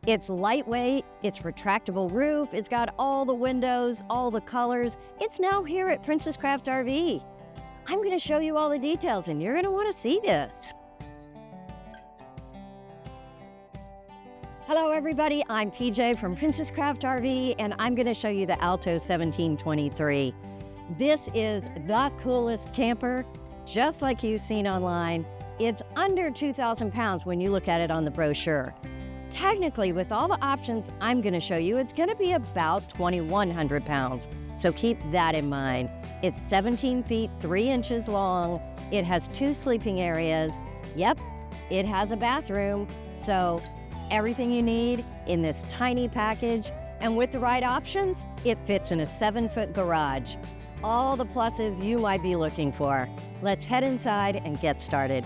It's lightweight, it's retractable roof, it's got all the windows, all the colors. It's now here at Princess Craft RV. I'm going to show you all the details and you're going to want to see this. Hello everybody, I'm PJ from Princess Craft RV and I'm going to show you the Alto 1723. This is the coolest camper, just like you've seen online. It's under 2,000 pounds when you look at it on the brochure. Technically, with all the options I'm going to show you, it's going to be about 2,100 pounds. So keep that in mind. It's 17 feet, 3 inches long. It has 2 sleeping areas. Yep, it has a bathroom. So everything you need in this tiny package. And with the right options, it fits in a 7-foot garage. All the pluses you might be looking for. Let's head inside and get started.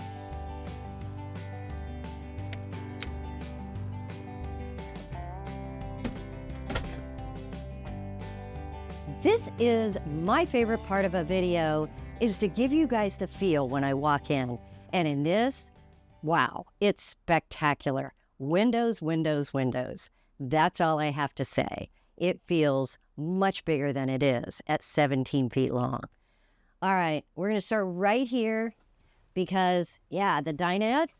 This is my favorite part of a video, is to give you guys the feel when I walk in. And in this, wow, it's spectacular. Windows, windows, windows. That's all I have to say. It feels much bigger than it is at 17 feet long. All right, we're gonna start right here because, yeah, the dinette,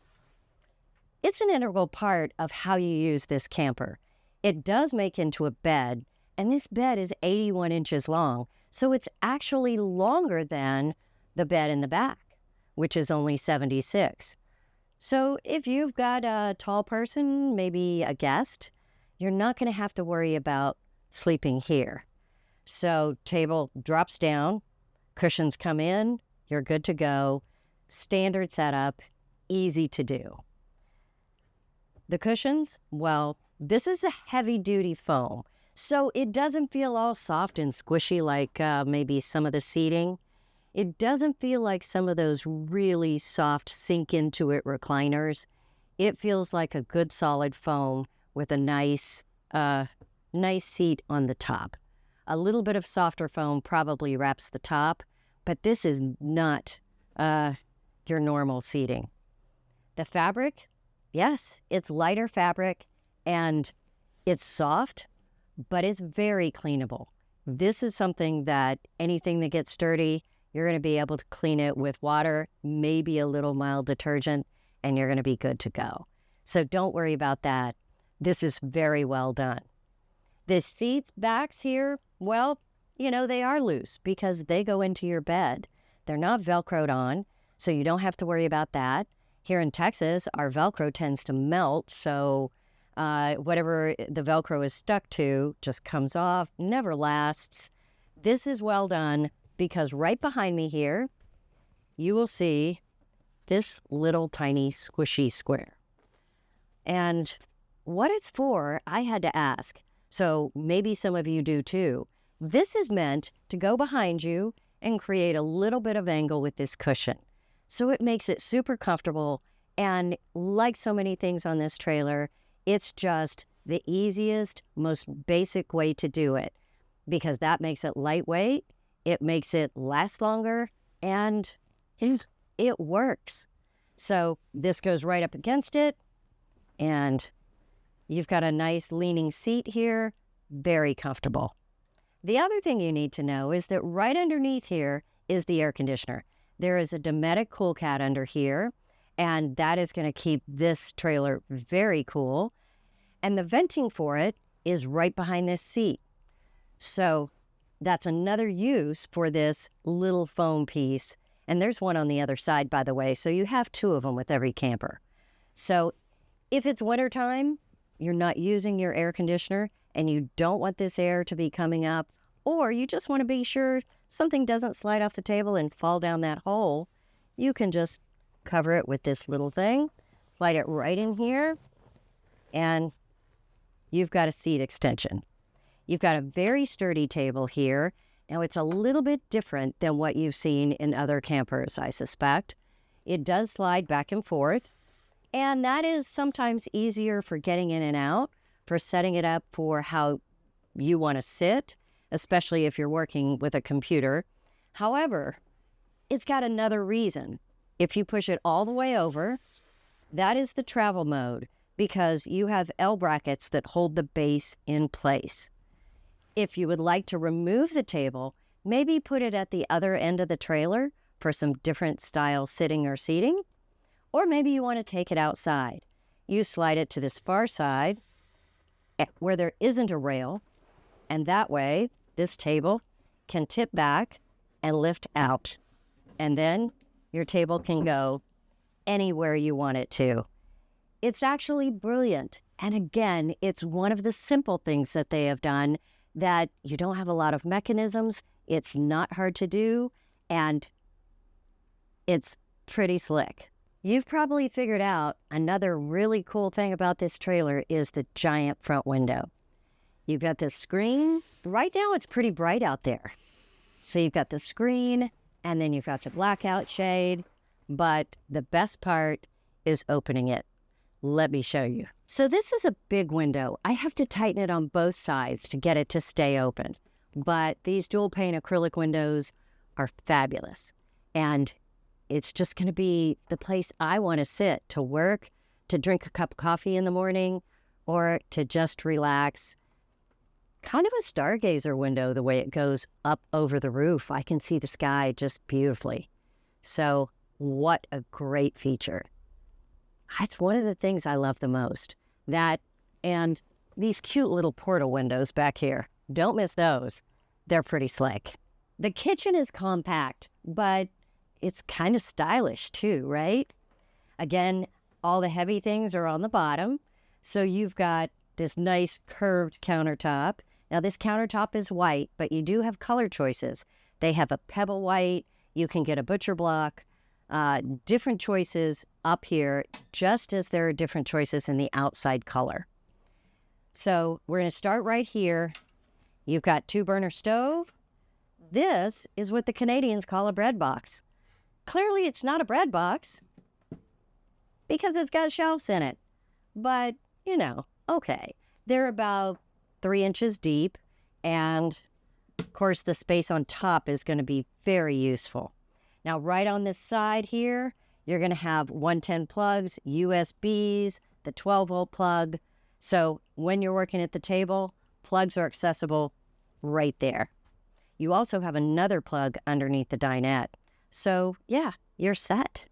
it's an integral part of how you use this camper. It does make into a bed, and this bed is 81 inches long, so it's actually longer than the bed in the back, which is only 76. So if you've got a tall person, maybe a guest, you're not going to have to worry about sleeping here. So table drops down, cushions come in, you're good to go. Standard setup, easy to do. The cushions, well, this is a heavy-duty foam. So it doesn't feel all soft and squishy like maybe some of the seating. It doesn't feel like some of those really soft sink into it recliners. It feels like a good solid foam with a nice seat on the top. A little bit of softer foam probably wraps the top, but this is not your normal seating. The fabric, yes, it's lighter fabric and it's soft, but it's very cleanable. This is something that anything that gets dirty, you're going to be able to clean it with water, maybe a little mild detergent, and you're going to be good to go. So don't worry about that. This is very well done. The seats backs here, well, you know, they are loose because they go into your bed. They're not Velcroed on, so you don't have to worry about that. Here in Texas, our Velcro tends to melt, so whatever the Velcro is stuck to just comes off, never lasts. This is well done because right behind me here, you will see this little tiny squishy square. And what it's for, I had to ask. So maybe some of you do too. This is meant to go behind you and create a little bit of angle with this cushion. So it makes it super comfortable. And like so many things on this trailer, it's just the easiest, most basic way to do it because that makes it lightweight, it makes it last longer, and it works. So this goes right up against it, and you've got a nice leaning seat here, very comfortable. The other thing you need to know is that right underneath here is the air conditioner. There is a Dometic Cool Cat under here, and that is going to keep this trailer very cool. And the venting for it is right behind this seat. So that's another use for this little foam piece. And there's one on the other side, by the way, so you have 2 of them with every camper. So if it's wintertime, you're not using your air conditioner, and you don't want this air to be coming up, or you just want to be sure something doesn't slide off the table and fall down that hole, you can just cover it with this little thing, slide it right in here, and you've got a seat extension. You've got a very sturdy table here. Now it's a little bit different than what you've seen in other campers, I suspect. It does slide back and forth, and that is sometimes easier for getting in and out, for setting it up for how you want to sit, especially if you're working with a computer. However, it's got another reason. If you push it all the way over, that is the travel mode. because you have L brackets that hold the base in place. If you would like to remove the table, maybe put it at the other end of the trailer for some different style sitting or seating, or maybe you want to take it outside. You slide it to this far side where there isn't a rail, and that way this table can tip back and lift out. And then your table can go anywhere you want it to. It's actually brilliant. And again, it's one of the simple things that they have done that you don't have a lot of mechanisms. It's not hard to do, and it's pretty slick. You've probably figured out another really cool thing about this trailer is the giant front window. You've got this screen. Right now it's pretty bright out there. So you've got the screen, and then you've got the blackout shade, but the best part is opening it. Let me show you. So this is a big window. I have to tighten it on both sides to get it to stay open. But these dual pane acrylic windows are fabulous. And it's just going to be the place I want to sit to work, to drink a cup of coffee in the morning, or to just relax. Kind of a stargazer window the way it goes up over the roof. I can see the sky just beautifully. So what a great feature. That's one of the things I love the most. That and these cute little portal windows back here. Don't miss those. They're pretty slick. The kitchen is compact, but it's kind of stylish too, right? Again, all the heavy things are on the bottom. So you've got this nice curved countertop. Now this countertop is white, but you do have color choices. They have a pebble white. You can get a butcher block. Different choices up here, just as there are different choices in the outside color. So we're going to start right here. You've got 2-burner stove. This is what the Canadians call a bread box. Clearly it's not a bread box because it's got shelves in it. But, you know, okay. They're about 3 inches deep, and of course the space on top is going to be very useful. Now, right on this side here, you're going to have 110 plugs, USBs, the 12-volt plug. So when you're working at the table, plugs are accessible right there. You also have another plug underneath the dinette. So yeah, you're set.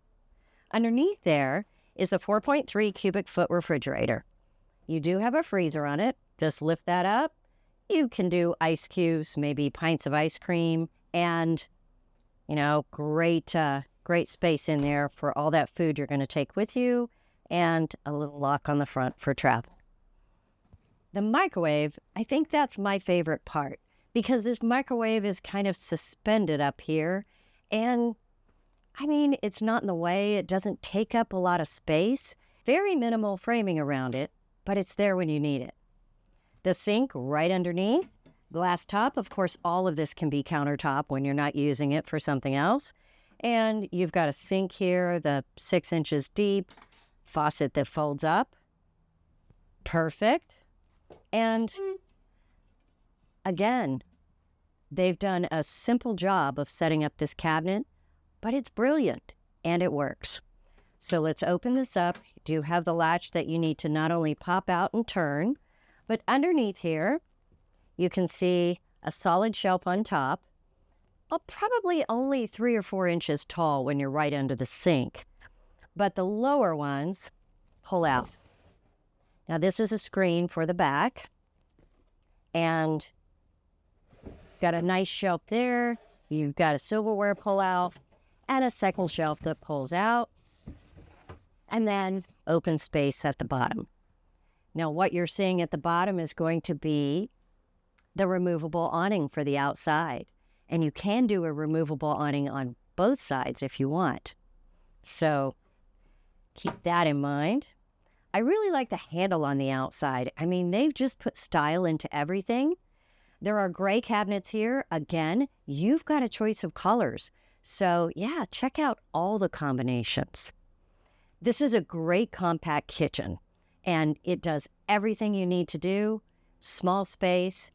Underneath there is a 4.3 cubic foot refrigerator. You do have a freezer on it. Just lift that up. You can do ice cubes, maybe pints of ice cream, and you know, great space in there for all that food you're going to take with you, and a little lock on the front for travel. The microwave, I think that's my favorite part, because this microwave is kind of suspended up here, and I mean, it's not in the way. It doesn't take up a lot of space. Very minimal framing around it, but it's there when you need it. The sink right underneath. Glass top, of course, all of this can be countertop when you're not using it for something else. And you've got a sink here, the 6 inches deep, faucet that folds up. Perfect. And again, they've done a simple job of setting up this cabinet, but it's brilliant and it works. So let's open this up. You do have the latch that you need to not only pop out and turn, but underneath here, you can see a solid shelf on top, probably only 3 or 4 inches tall when you're right under the sink. But the lower ones pull out. Now this is a screen for the back, and got a nice shelf there. You've got a silverware pull out and a second shelf that pulls out, and then open space at the bottom. Now what you're seeing at the bottom is going to be the removable awning for the outside. And you can do a removable awning on both sides if you want. So keep that in mind. I really like the handle on the outside. I mean, they've just put style into everything. There are gray cabinets here. Again, you've got a choice of colors. So yeah, check out all the combinations. This is a great compact kitchen, and it does everything you need to do. Small space.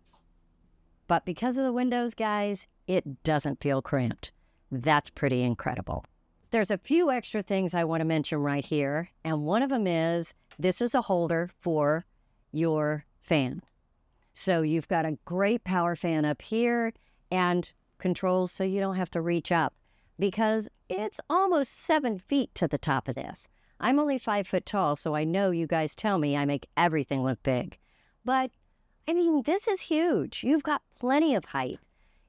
But because of the windows, guys, it doesn't feel cramped. That's pretty incredible. There's a few extra things I want to mention right here, and one of them is this is a holder for your fan. So you've got a great power fan up here and controls so you don't have to reach up because it's almost 7 feet to the top of this. I'm only 5 foot tall, so I know you guys tell me I make everything look big. But, I mean, this is huge. You've got plenty of height.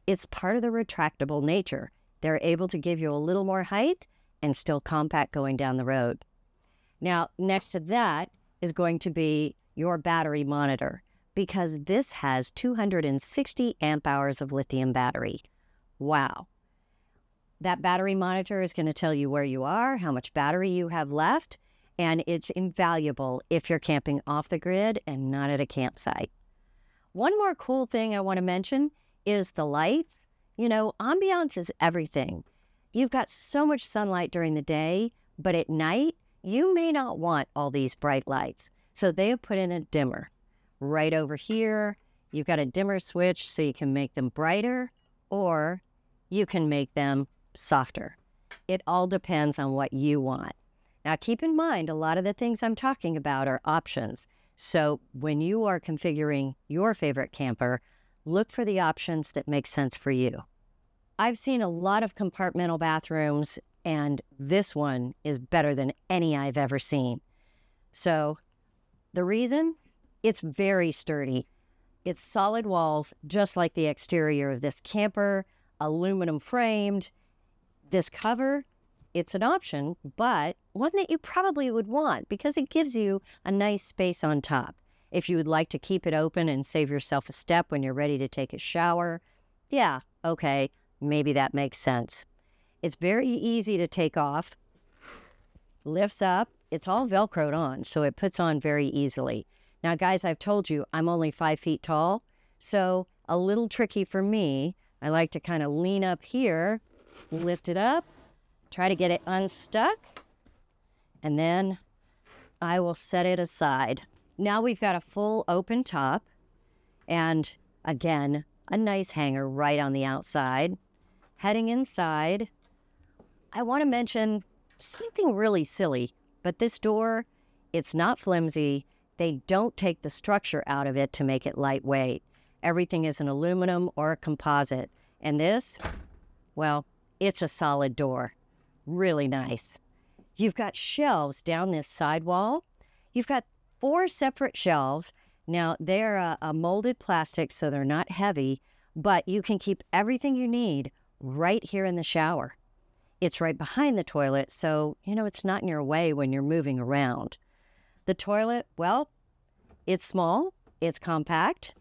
It's part of the retractable nature. They're able to give you a little more height and still compact going down the road. Now, next to that is going to be your battery monitor because this has 260 amp hours of lithium battery. Wow. That battery monitor is going to tell you where you are, how much battery you have left, and it's invaluable if you're camping off the grid and not at a campsite. One more cool thing I want to mention is the lights. You know, ambiance is everything. You've got so much sunlight during the day, but at night, you may not want all these bright lights. So they have put in a dimmer. Right over here, you've got a dimmer switch so you can make them brighter or you can make them softer. It all depends on what you want. Now keep in mind, a lot of the things I'm talking about are options. So when you are configuring your favorite camper, look for the options that make sense for you. I've seen a lot of compartmental bathrooms, and this one is better than any I've ever seen. So the reason? It's very sturdy. It's solid walls, just like the exterior of this camper, aluminum framed. This cover, it's an option, but one that you probably would want because it gives you a nice space on top. If you would like to keep it open and save yourself a step when you're ready to take a shower, yeah, okay, maybe that makes sense. It's very easy to take off, lifts up, it's all Velcroed on, so it puts on very easily. Now, guys, I've told you I'm only 5 feet tall, so a little tricky for me. I like to kind of lean up here, lift it up, try to get it unstuck, and then I will set it aside. Now we've got a full open top, and again, a nice hanger right on the outside. Heading inside, I want to mention something really silly, but this door, it's not flimsy. They don't take the structure out of it to make it lightweight. Everything is an aluminum or a composite. And this, well, it's a solid door. Really nice. You've got shelves down this sidewall. You've got 4 separate shelves. Now, they're a molded plastic, so they're not heavy, but you can keep everything you need right here in the shower. It's right behind the toilet, so, you know, it's not in your way when you're moving around. The toilet, well, it's small, it's compact,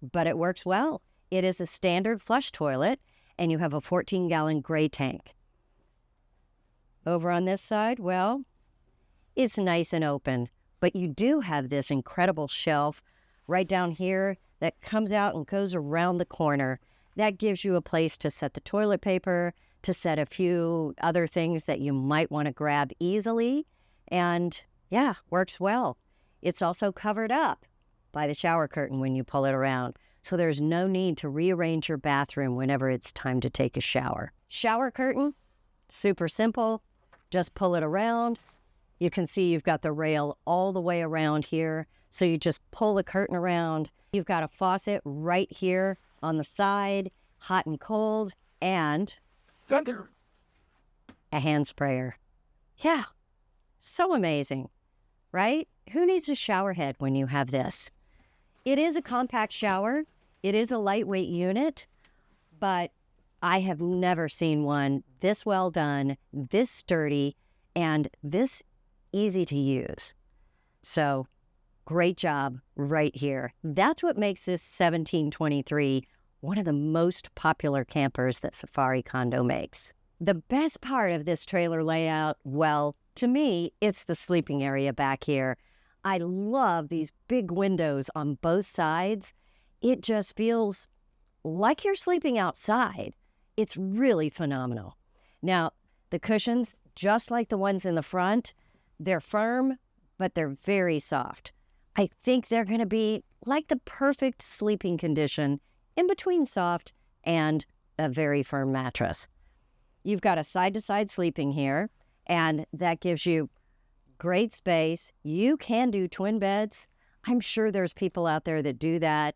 but it works well. It is a standard flush toilet, and you have a 14-gallon gray tank. Over on this side, well, it's nice and open, but you do have this incredible shelf right down here that comes out and goes around the corner. That gives you a place to set the toilet paper, to set a few other things that you might want to grab easily, and yeah, works well. It's also covered up by the shower curtain when you pull it around, so there's no need to rearrange your bathroom whenever it's time to take a shower. Shower curtain, super simple. Just pull it around. You can see you've got the rail all the way around here, so you just pull the curtain around. You've got a faucet right here on the side, hot and cold, and a hand sprayer. Yeah, so amazing. Right? Who needs a shower head when you have this? It is a compact shower. It is a lightweight unit, but I have never seen one this well done, this sturdy, and this easy to use. So, great job right here. That's what makes this 1723 one of the most popular campers that Safari Condo makes. The best part of this trailer layout, well, to me, it's the sleeping area back here. I love these big windows on both sides. It just feels like you're sleeping outside. It's really phenomenal. Now, the cushions, just like the ones in the front, they're firm, but they're very soft. I think they're going to be like the perfect sleeping condition in between soft and a very firm mattress. You've got a side-to-side sleeping here, and that gives you great space. You can do twin beds. I'm sure there's people out there that do that.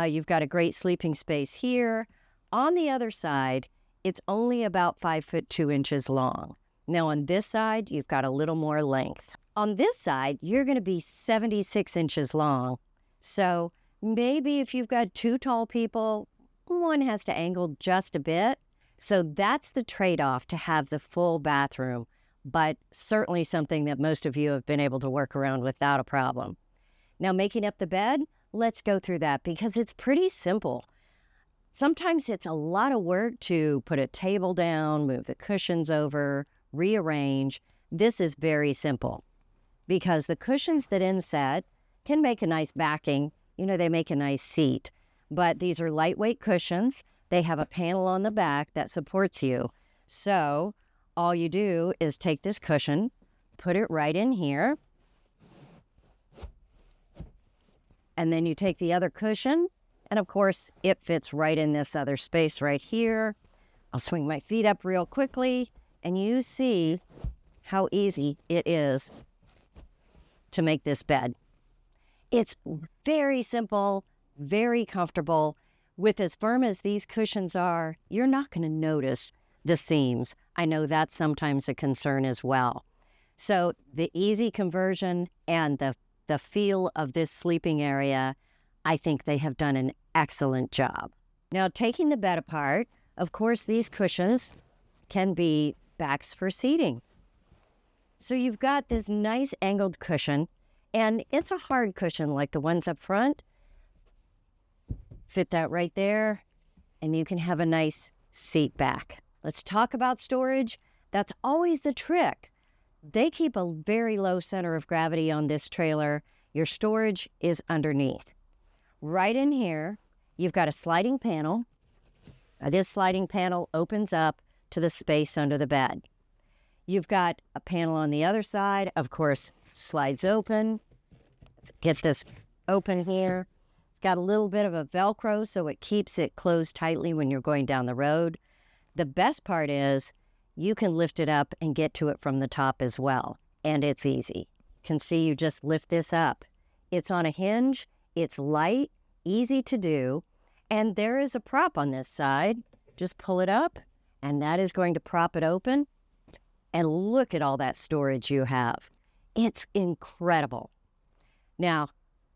You've got a great sleeping space here. On the other side, it's only about 5 foot 2 inches long. Now on this side, you've got a little more length. On this side, you're going to be 76 inches long. So maybe if you've got 2 tall people, one has to angle just a bit. So that's the trade-off to have the full bathroom, but certainly something that most of you have been able to work around without a problem. Now making up the bed, let's go through that because it's pretty simple. Sometimes it's a lot of work to put a table down, move the cushions over, rearrange. This is very simple because the cushions that inset can make a nice backing. You know, they make a nice seat, but these are lightweight cushions. They have a panel on the back that supports you. So all you do is take this cushion, put it right in here, and then you take the other cushion, and of course, it fits right in this other space right here. I'll swing my feet up real quickly, and you see how easy it is to make this bed. It's very simple, very comfortable. With as firm as these cushions are, you're not going to notice the seams. I know that's sometimes a concern as well. So the easy conversion and the feel of this sleeping area, I think they have done an excellent job. Now, taking the bed apart, of course, these cushions can be backs for seating. So you've got this nice angled cushion, and it's a hard cushion like the ones up front. Fit that right there, and you can have a nice seat back. Let's talk about storage. That's always the trick. They keep a very low center of gravity on this trailer. Your storage is underneath. Right in here, you've got a sliding panel. This sliding panel opens up to the space under the bed. You've got a panel on the other side, of course, slides open. Let's get this open here. It's got a little bit of a Velcro, so it keeps it closed tightly when you're going down the road. The best part is you can lift it up and get to it from the top as well, and it's easy. You can see you just lift this up. It's on a hinge, it's light, easy to do, and there is a prop on this side. Just pull it up, and that is going to prop it open. And look at all that storage you have. It's incredible. Now,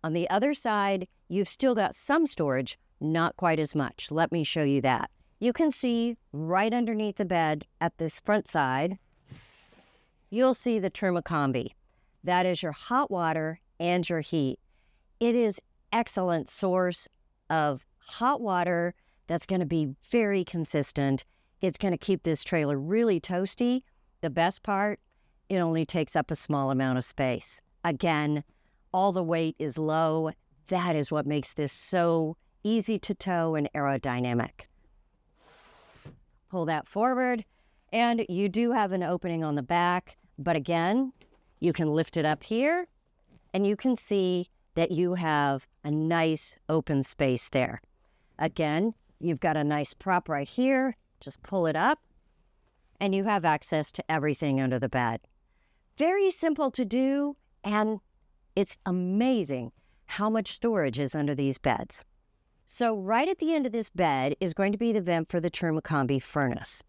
on the other side, you've still got some storage, not quite as much. Let me show you that. You can see right underneath the bed at this front side, you'll see the thermocombi. That is your hot water and your heat. It is excellent source of hot water that's going to be very consistent. It's going to keep this trailer really toasty. The best part, it only takes up a small amount of space. Again, all the weight is low. That is what makes this so easy to tow and aerodynamic. Pull that forward, and you do have an opening on the back, but again, you can lift it up here, and you can see that you have a nice open space there. Again, you've got a nice prop right here. Just pull it up, and you have access to everything under the bed. Very simple to do, and it's amazing how much storage is under these beds. So right at the end of this bed is going to be the vent for the thermocombi furnace.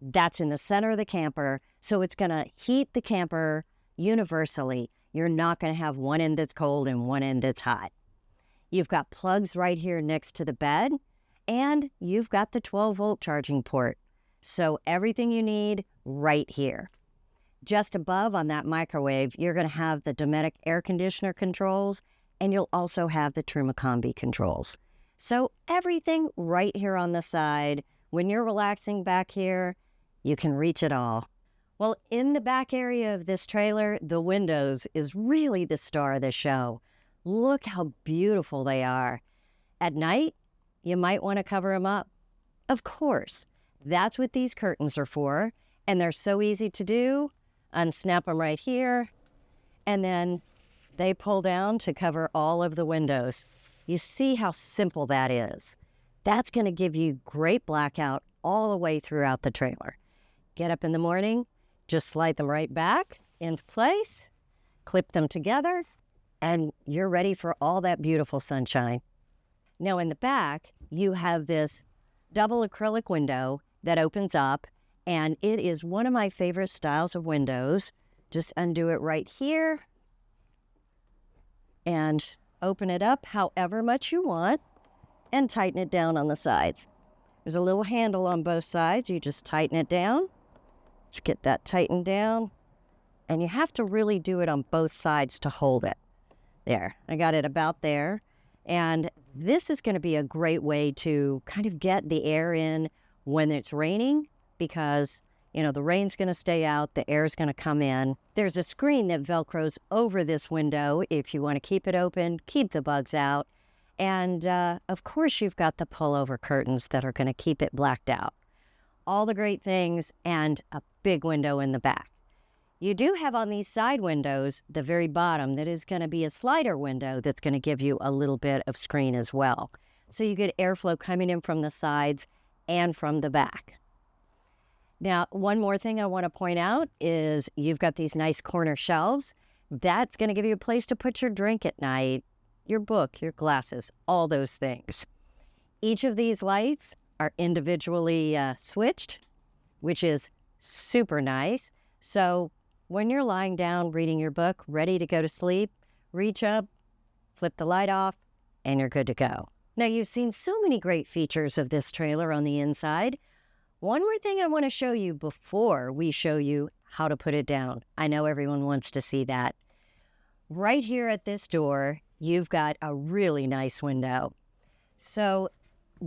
That's in the center of the camper, so it's going to heat the camper universally. You're not going to have one end that's cold and one end that's hot. You've got plugs right here next to the bed, and you've got the 12-volt charging port. So everything you need right here. Just above on that microwave, you're going to have the Dometic air conditioner controls, and you'll also have the thermocombi controls. So everything right here on the side. When you're relaxing back here, you can reach it all. Well, in the back area of this trailer, the windows is really the star of the show. Look how beautiful they are. At night, you might want to cover them up. Of course, that's what these curtains are for, and they're so easy to do. Unsnap them right here, and then they pull down to cover all of the windows. You see how simple that is. That's going to give you great blackout all the way throughout the trailer. Get up in the morning, just slide them right back into place, clip them together, and you're ready for all that beautiful sunshine. Now in the back, you have this double acrylic window that opens up, and it is one of my favorite styles of windows. Just undo it right here and open it up however much you want and tighten it down on the sides. There's a little handle on both sides. You just tighten it down. Let's get that tightened down. And you have to really do it on both sides to hold it. There, I got it about there. And this is going to be a great way to kind of get the air in when it's raining, because, you know, the rain's going to stay out, the air's going to come in. There's a screen that Velcros over this window if you want to keep it open, keep the bugs out. And, of course, you've got the pullover curtains that are going to keep it blacked out. All the great things, and a big window in the back. You do have on these side windows, the very bottom, that is going to be a slider window that's going to give you a little bit of screen as well. So you get airflow coming in from the sides and from the back. Now, one more thing I want to point out is you've got these nice corner shelves. That's going to give you a place to put your drink at night, your book, your glasses, all those things. Each of these lights are individually switched, which is super nice. So when you're lying down reading your book, ready to go to sleep, reach up, flip the light off, and you're good to go. Now, you've seen so many great features of this trailer on the inside. One more thing I want to show you before we show you how to put it down. I know everyone wants to see that. Right here at this door, you've got a really nice window. So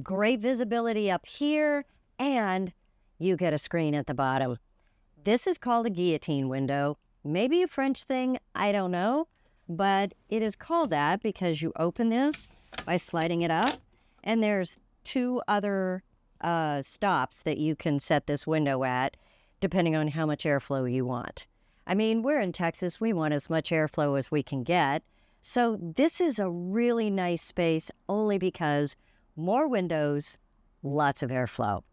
great visibility up here, and you get a screen at the bottom. This is called a guillotine window. Maybe a French thing, I don't know, but it is called that because you open this by sliding it up, and there's two other stops that you can set this window at, depending on how much airflow you want. I mean, we're in Texas, we want as much airflow as we can get, so this is a really nice space only because more windows, lots of airflow.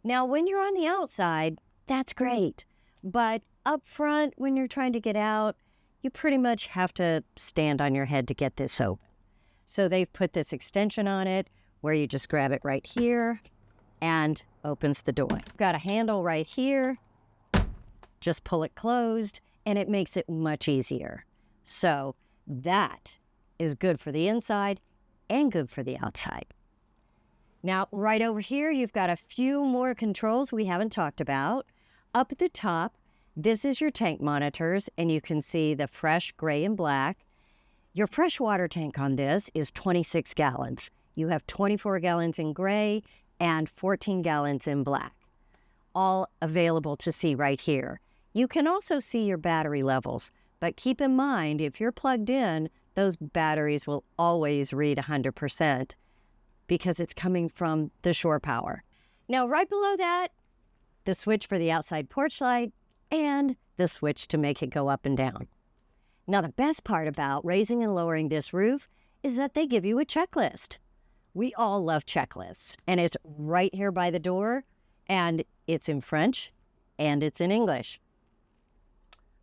Now, when you're on the outside, that's great. But up front, when you're trying to get out, you pretty much have to stand on your head to get this open. So they've put this extension on it where you just grab it right here and opens the door. Got a handle right here, just pull it closed, and it makes it much easier. So that is good for the inside and good for the outside. Now, right over here, you've got a few more controls we haven't talked about. Up at the top, this is your tank monitors, and you can see the fresh gray and black. Your fresh water tank on this is 26 gallons. You have 24 gallons in gray and 14 gallons in black, all available to see right here. You can also see your battery levels, but keep in mind, if you're plugged in, those batteries will always read 100% because it's coming from the shore power. Now, right below that, the switch for the outside porch light, and the switch to make it go up and down. Now, the best part about raising and lowering this roof is that they give you a checklist. We all love checklists, and it's right here by the door, and it's in French, and it's in English.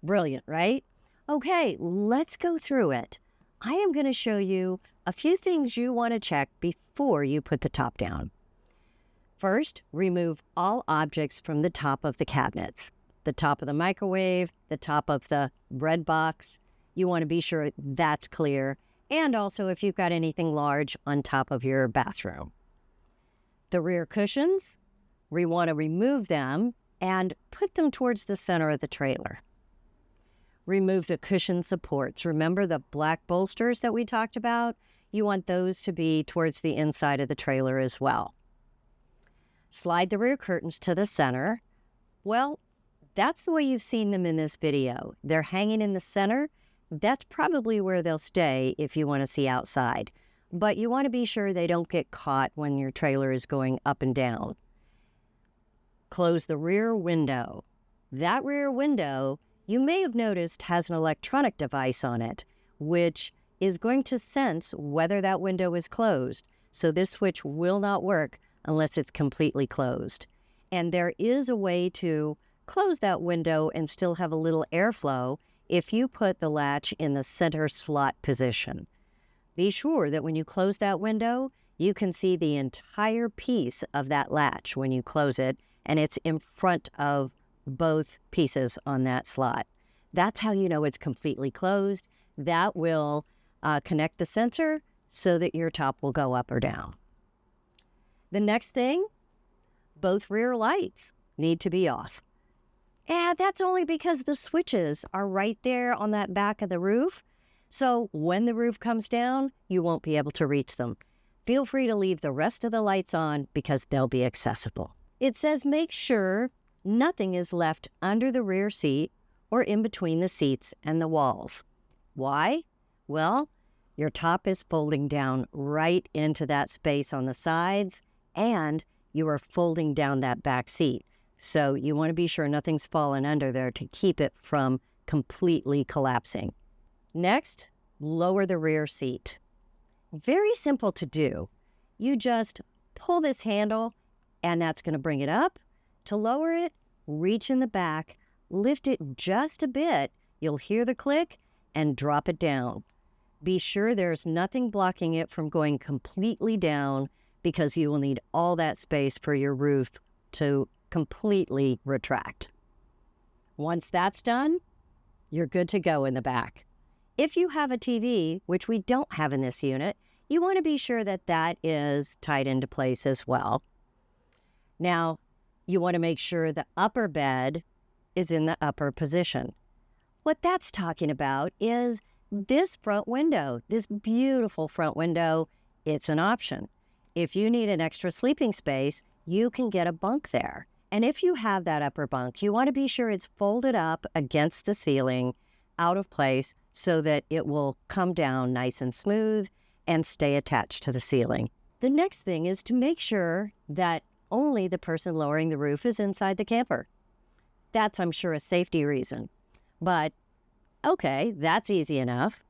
Brilliant, right? Okay, let's go through it. I am going to show you a few things you want to check before you put the top down. First, remove all objects from the top of the cabinets. The top of the microwave, the top of the bread box. You want to be sure that's clear. And also if you've got anything large on top of your bathroom. The rear cushions, we want to remove them and put them towards the center of the trailer. Remove the cushion supports. Remember the black bolsters that we talked about? You want those to be towards the inside of the trailer as well. Slide the rear curtains to the center. Well, that's the way you've seen them in this video. They're hanging in the center. That's probably where they'll stay if you want to see outside. But you want to be sure they don't get caught when your trailer is going up and down. Close the rear window. That rear window, you may have noticed, has an electronic device on it, which is going to sense whether that window is closed. So this switch will not work unless it's completely closed. And there is a way to close that window and still have a little airflow if you put the latch in the center slot position. Be sure that when you close that window, you can see the entire piece of that latch when you close it, and it's in front of both pieces on that slot. That's how you know it's completely closed. That will connect the sensor so that your top will go up or down. The next thing, both rear lights need to be off. And that's only because the switches are right there on that back of the roof. So when the roof comes down, you won't be able to reach them. Feel free to leave the rest of the lights on because they'll be accessible. It says make sure nothing is left under the rear seat or in between the seats and the walls. Why? Well, your top is folding down right into that space on the sides, and you are folding down that back seat. So you want to be sure nothing's fallen under there to keep it from completely collapsing. Next, lower the rear seat. Very simple to do. You just pull this handle, and that's going to bring it up. To lower it, reach in the back, lift it just a bit. You'll hear the click, and drop it down. Be sure there's nothing blocking it from going completely down because you will need all that space for your roof to completely retract. Once that's done, you're good to go in the back. If you have a TV, which we don't have in this unit, you want to be sure that that is tied into place as well. Now, you want to make sure the upper bed is in the upper position. What that's talking about is this front window, this beautiful front window. It's an option. If you need an extra sleeping space, you can get a bunk there. And if you have that upper bunk, you want to be sure it's folded up against the ceiling, out of place, so that it will come down nice and smooth and stay attached to the ceiling. The next thing is to make sure that only the person lowering the roof is inside the camper. That's, I'm sure, a safety reason. But, okay, that's easy enough.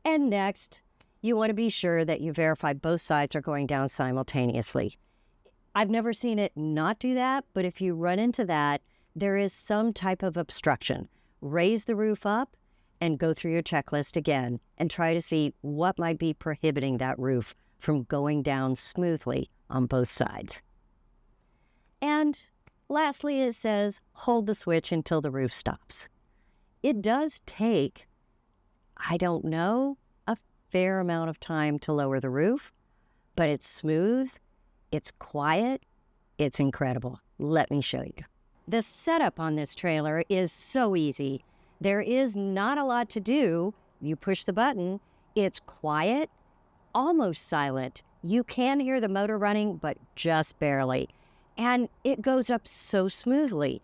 And next, you want to be sure that you verify both sides are going down simultaneously. I've never seen it not do that, but if you run into that, there is some type of obstruction. Raise the roof up and go through your checklist again and try to see what might be prohibiting that roof from going down smoothly on both sides. And lastly, it says hold the switch until the roof stops. It does take, I don't know, a fair amount of time to lower the roof, but it's smooth, it's quiet, it's incredible. Let me show you. The setup on this trailer is so easy. There is not a lot to do. You push the button, it's quiet, almost silent. You can hear the motor running, but just barely. And it goes up so smoothly.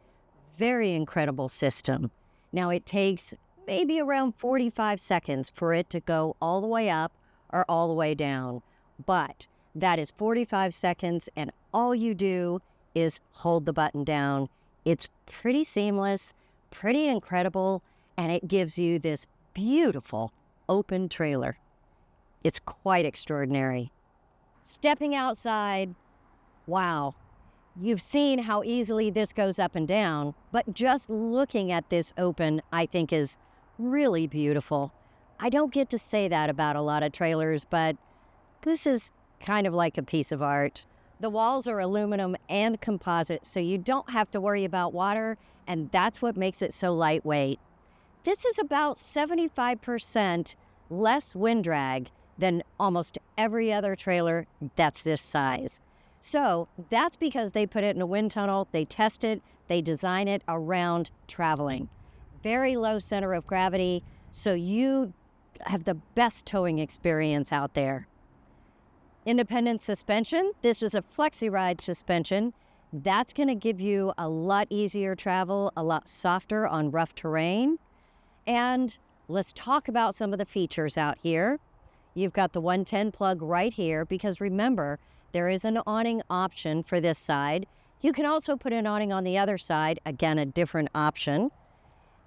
Very incredible system. Now it takes maybe around 45 seconds for it to go all the way up or all the way down. But that is 45 seconds, and all you do is hold the button down. It's pretty seamless, pretty incredible, and it gives you this beautiful open trailer. It's quite extraordinary. Stepping outside, wow. You've seen how easily this goes up and down, but just looking at this open, I think is really beautiful. I don't get to say that about a lot of trailers, but this is kind of like a piece of art. The walls are aluminum and composite, so you don't have to worry about water, and that's what makes it so lightweight. This is about 75% less wind drag than almost every other trailer that's this size. So that's because they put it in a wind tunnel, they test it, they design it around traveling. Very low center of gravity, so you have the best towing experience out there. Independent suspension. This is a flexi-ride suspension. That's going to give you a lot easier travel, a lot softer on rough terrain. And let's talk about some of the features out here. You've got the 110 plug right here because remember, there is an awning option for this side. You can also put an awning on the other side. Again, a different option.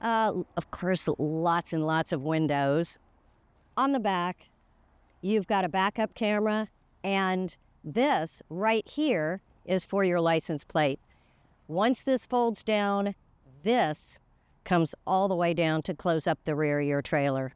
Of course, lots and lots of windows. On the back, you've got a backup camera, and this right here is for your license plate. Once this folds down, this comes all the way down to close up the rear of your trailer.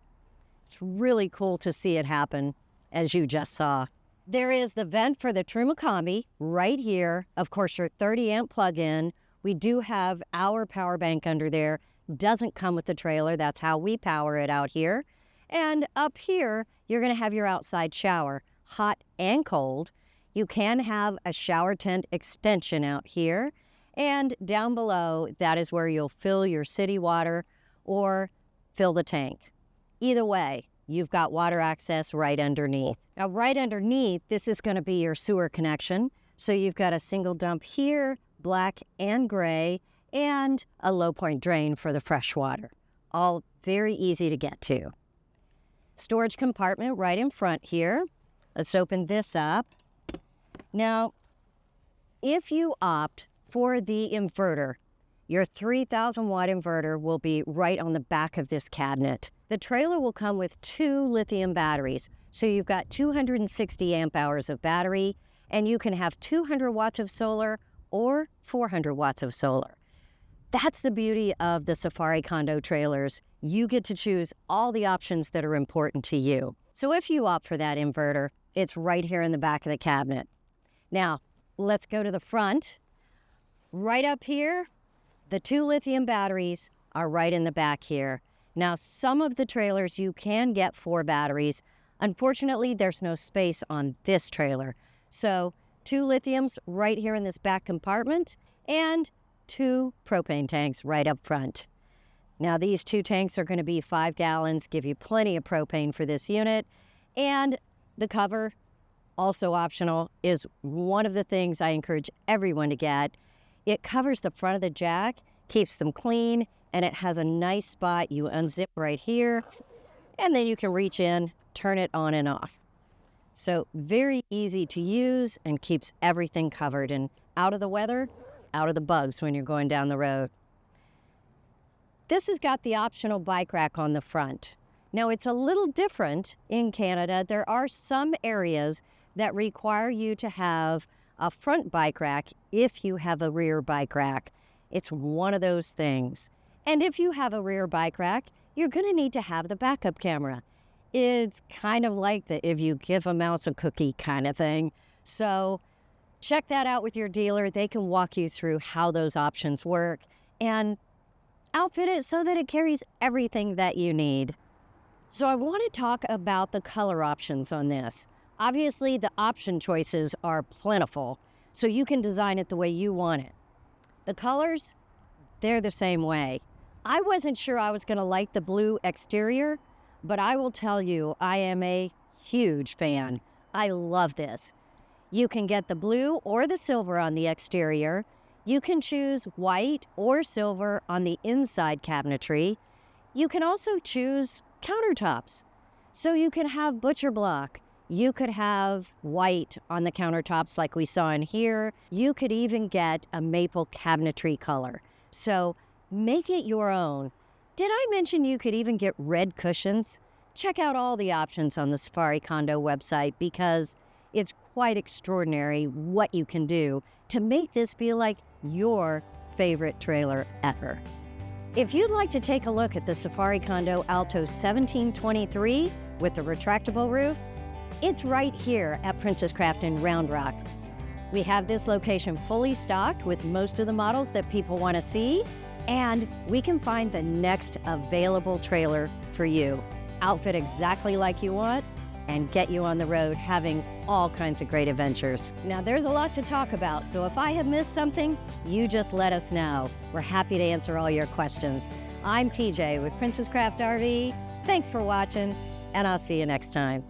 It's really cool to see it happen, as you just saw. There is the vent for the Truma Combi right here. Of course, your 30-amp plug-in. We do have our power bank under there. Doesn't come with the trailer. That's how we power it out here. And up here, you're going to have your outside shower, hot and cold. You can have a shower tent extension out here. And down below, that is where you'll fill your city water or fill the tank. Either way, you've got water access right underneath. Now, right underneath, this is going to be your sewer connection. So you've got a single dump here, black and gray, and a low point drain for the fresh water. All very easy to get to. Storage compartment right in front here. Let's open this up. Now, if you opt for the inverter, your 3,000 watt inverter will be right on the back of this cabinet. The trailer will come with 2 lithium batteries. So you've got 260 amp hours of battery, and you can have 200 watts of solar or 400 watts of solar. That's the beauty of the Safari Condo trailers. You get to choose all the options that are important to you. So if you opt for that inverter, it's right here in the back of the cabinet. Now, let's go to the front. Right up here, the 2 lithium batteries are right in the back here. Now, some of the trailers you can get 4 batteries. Unfortunately, there's no space on this trailer. So 2 lithiums right here in this back compartment and 2 propane tanks right up front. Now, these 2 tanks are going to be 5 gallons, give you plenty of propane for this unit. And the cover, also optional, is one of the things I encourage everyone to get. It covers the front of the jack, keeps them clean, and it has a nice spot. You unzip right here, and then you can reach in, turn it on and off. So very easy to use and keeps everything covered and out of the weather, out of the bugs when you're going down the road. This has got the optional bike rack on the front. Now, it's a little different in Canada. There are some areas that require you to have a front bike rack if you have a rear bike rack. It's one of those things. And if you have a rear bike rack, you're going to need to have the backup camera. It's kind of like the if you give a mouse a cookie kind of thing. So check that out with your dealer. They can walk you through how those options work and outfit it so that it carries everything that you need. So I want to talk about the color options on this. Obviously, the option choices are plentiful, so you can design it the way you want it. The colors, they're the same way. I wasn't sure I was going to like the blue exterior, but I will tell you, I am a huge fan. I love this. You can get the blue or the silver on the exterior. You can choose white or silver on the inside cabinetry. You can also choose countertops. So you can have butcher block. You could have white on the countertops like we saw in here. You could even get a maple cabinetry color. So make it your own. Did I mention you could even get red cushions? Check out all the options on the Safari Condo website because it's quite extraordinary what you can do to make this feel like your favorite trailer ever. If you'd like to take a look at the Safari Condo Alto 1723 with the retractable roof, it's right here at Princess Craft in Round Rock. We have this location fully stocked with most of the models that people want to see, and we can find the next available trailer for you. Outfit exactly like you want and get you on the road having all kinds of great adventures. Now, there's a lot to talk about, so if I have missed something, you just let us know. We're happy to answer all your questions. I'm PJ with Princess Craft RV. Thanks for watching, and I'll see you next time.